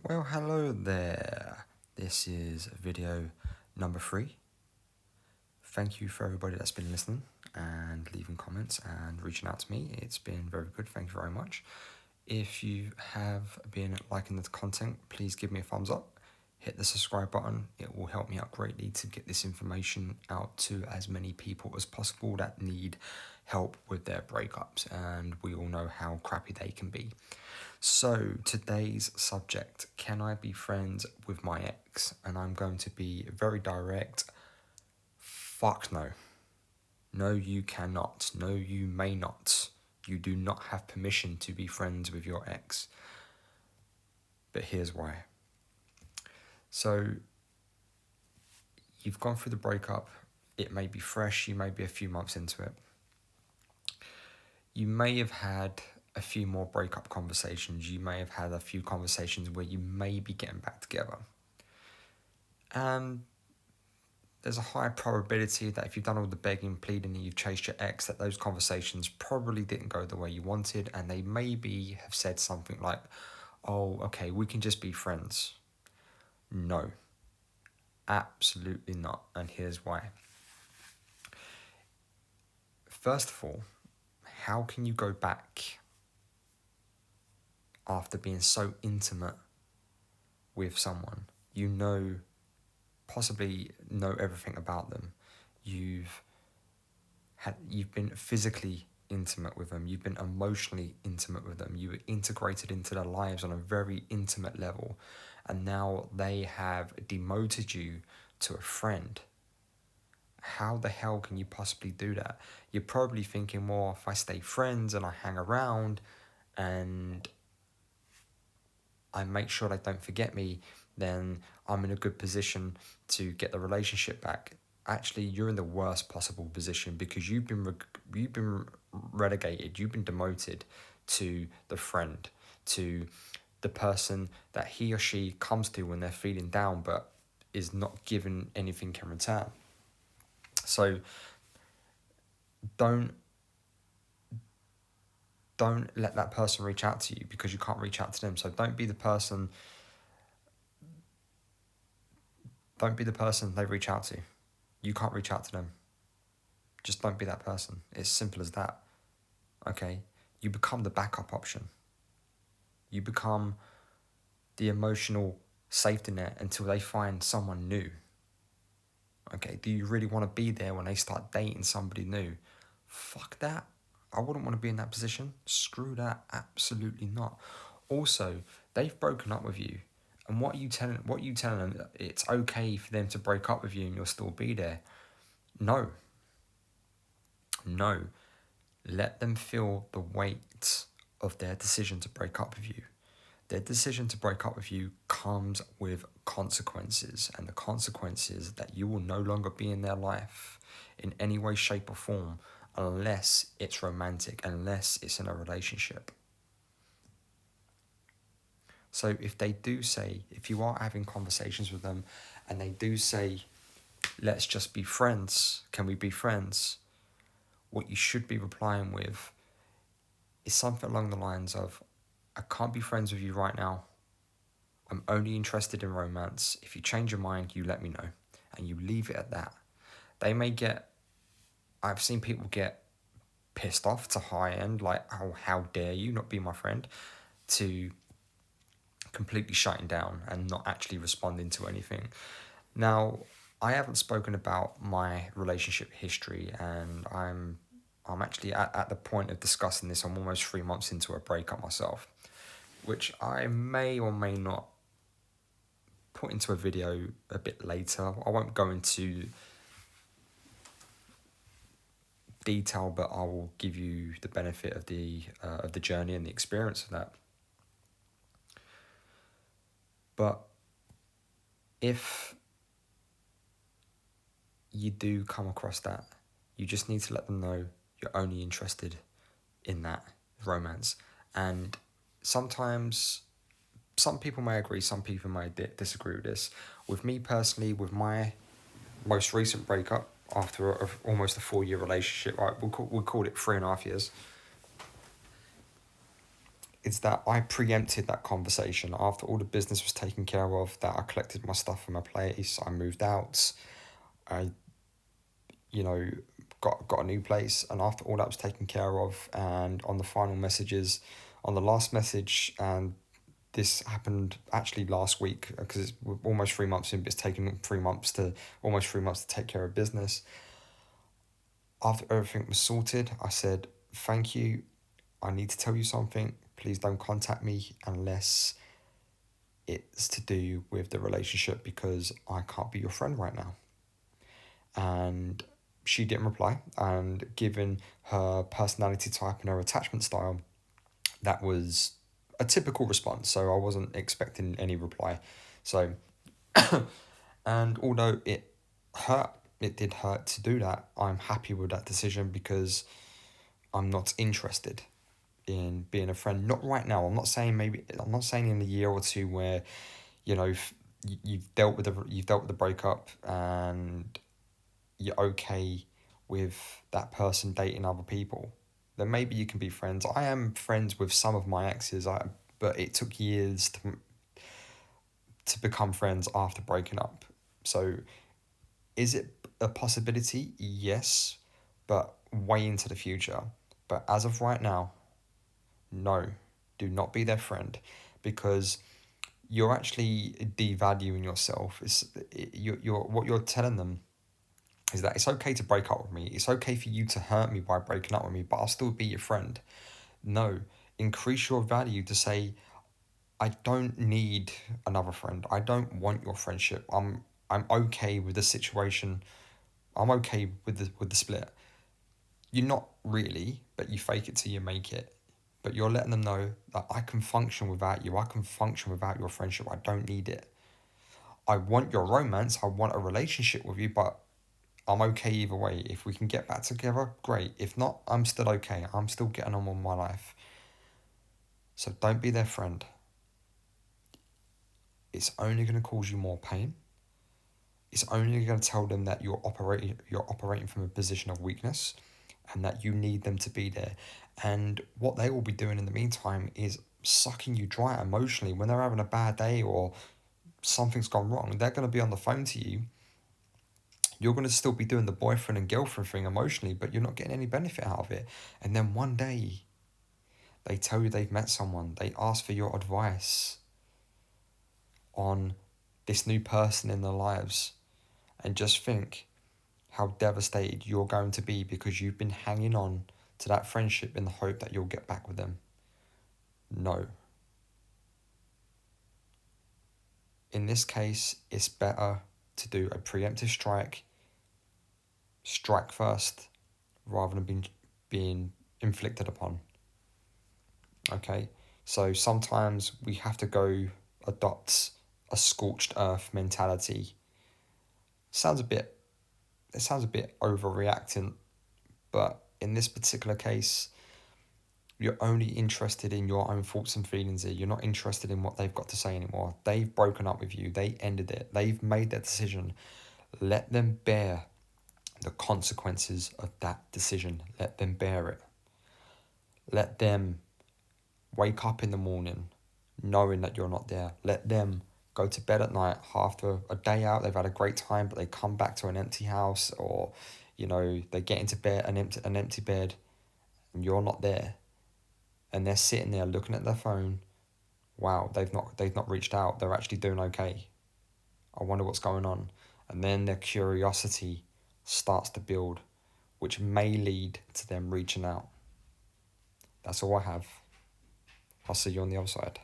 Well, hello there. This is video number 3. Thank you for everybody that's been listening and leaving comments and reaching out to me. It's been very good. Thank you very much. If you have been liking the content, please give me a thumbs up. Hit the subscribe button. It will help me out greatly to get this information out to as many people as possible that need help with their breakups, and we all know how crappy they can be. So today's subject, can I be friends with my ex? And I'm going to be very direct. Fuck no. No, you cannot. No, you may not. You do not have permission to be friends with your ex. But here's why. So you've gone through the breakup. It may be fresh. You may be a few months into it. You may have had a few more breakup conversations. You may have had a few conversations where you may be getting back together. And there's a high probability that if you've done all the begging, pleading, and you've chased your ex, that those conversations probably didn't go the way you wanted, and they maybe have said something like, oh, okay, we can just be friends. No, absolutely not, and here's why. First of all, how can you go back after being so intimate with someone? You possibly know everything about them. You've been physically intimate with them. You've been emotionally intimate with them. You were integrated into their lives on a very intimate level, and now they have demoted you to a friend. How the hell can you possibly do that? You're probably thinking, well, if I stay friends and I hang around and I make sure they don't forget me, then I'm in a good position to get the relationship back. Actually, you're in the worst possible position because you've been relegated, you've been demoted to the friend, to the person that he or she comes to when they're feeling down but is not given anything in return. So don't let that person reach out to you because you can't reach out to them. So don't be the person they reach out to. You can't reach out to them. Just don't be that person. It's simple as that. Okay? You become the backup option. You become the emotional safety net until they find someone new. Okay? Do you really want to be there when they start dating somebody new? Fuck that. I wouldn't want to be in that position. Screw that. Absolutely not. Also, they've broken up with you. And what you telling them? It's okay for them to break up with you and you'll still be there. No. Let them feel the weight of their decision to break up with you. Their decision to break up with you comes with consequences, and the consequences that you will no longer be in their life in any way, shape, or form unless it's romantic, unless it's in a relationship. So if you are having conversations with them and they do say, let's just be friends, can we be friends? What you should be replying with is something along the lines of, I can't be friends with you right now. I'm only interested in romance. If you change your mind, you let me know. And you leave it at that. I've seen people get pissed off to high end, like, oh, how dare you not be my friend, to completely shutting down and not actually responding to anything. Now, I haven't spoken about my relationship history, and I'm actually at the point of discussing this. I'm almost 3 months into a breakup myself, which I may or may not put into a video a bit later. I won't go into detail, but I will give you the benefit of the journey and the experience of that. But if you do come across that, you just need to let them know you're only interested in that romance. And sometimes some people may agree, some people may disagree with this. With me personally, with my most recent breakup after almost a 4-year relationship, right, we'll call it 3.5 years. is that I preempted that conversation after all the business was taken care of, that I collected my stuff from my place, I moved out, I, you know, got a new place, and after all that was taken care of, and on the final messages, on the last message, and this happened actually last week because we're almost 3 months in, but it's taken almost 3 months to take care of business. After everything was sorted, I said, thank you, I need to tell you something, please don't contact me unless it's to do with the relationship, because I can't be your friend right now. And she didn't reply, and given her personality type and her attachment style, that was a typical response, so I wasn't expecting any reply. So and although it did hurt to do that, I'm happy with that decision, because I'm not interested in being a friend. Not right now. I'm not saying in a year or two where, you know, you've dealt with the breakup and you're okay with that person dating other people. Then maybe you can be friends. I am friends with some of my exes, but it took years to become friends after breaking up. So is it a possibility? Yes, but way into the future. But as of right now, no, do not be their friend, because you're actually devaluing yourself. You're what you're telling them is that it's okay to break up with me. It's okay for you to hurt me by breaking up with me, but I'll still be your friend. No, increase your value to say, I don't need another friend. I don't want your friendship. I'm okay with the situation. I'm okay with the split. You're not really, but you fake it till you make it. But you're letting them know that I can function without you. I can function without your friendship. I don't need it. I want your romance. I want a relationship with you, but I'm okay either way. If we can get back together, great. If not, I'm still okay. I'm still getting on with my life. So don't be their friend. It's only going to cause you more pain. It's only going to tell them that you're operating from a position of weakness, and that you need them to be there. And what they will be doing in the meantime is sucking you dry emotionally. When they're having a bad day or something's gone wrong, they're going to be on the phone to you. You're going to still be doing the boyfriend and girlfriend thing emotionally, but you're not getting any benefit out of it. And then one day, they tell you they've met someone. They ask for your advice on this new person in their lives. And just think how devastated you're going to be, because you've been hanging on to that friendship in the hope that you'll get back with them. No. In this case, it's better to do a preemptive strike first, rather than being inflicted upon. Okay? So sometimes we have to go adopt a scorched earth mentality. It sounds a bit overreacting, but in this particular case, you're only interested in your own thoughts and feelings here. You're not interested in what they've got to say anymore. They've broken up with you. They ended it. They've made their decision. Let them bear the consequences of that decision. Let them bear it. Let them wake up in the morning knowing that you're not there. Let them go to bed at night after a day out. They've had a great time, but they come back to an empty house, or, you know, they get into bed, an empty bed, and you're not there. And they're sitting there looking at their phone. Wow, they've not reached out. They're actually doing okay. I wonder what's going on. And then their curiosity starts to build, which may lead to them reaching out. That's all I have. I'll see you on the other side.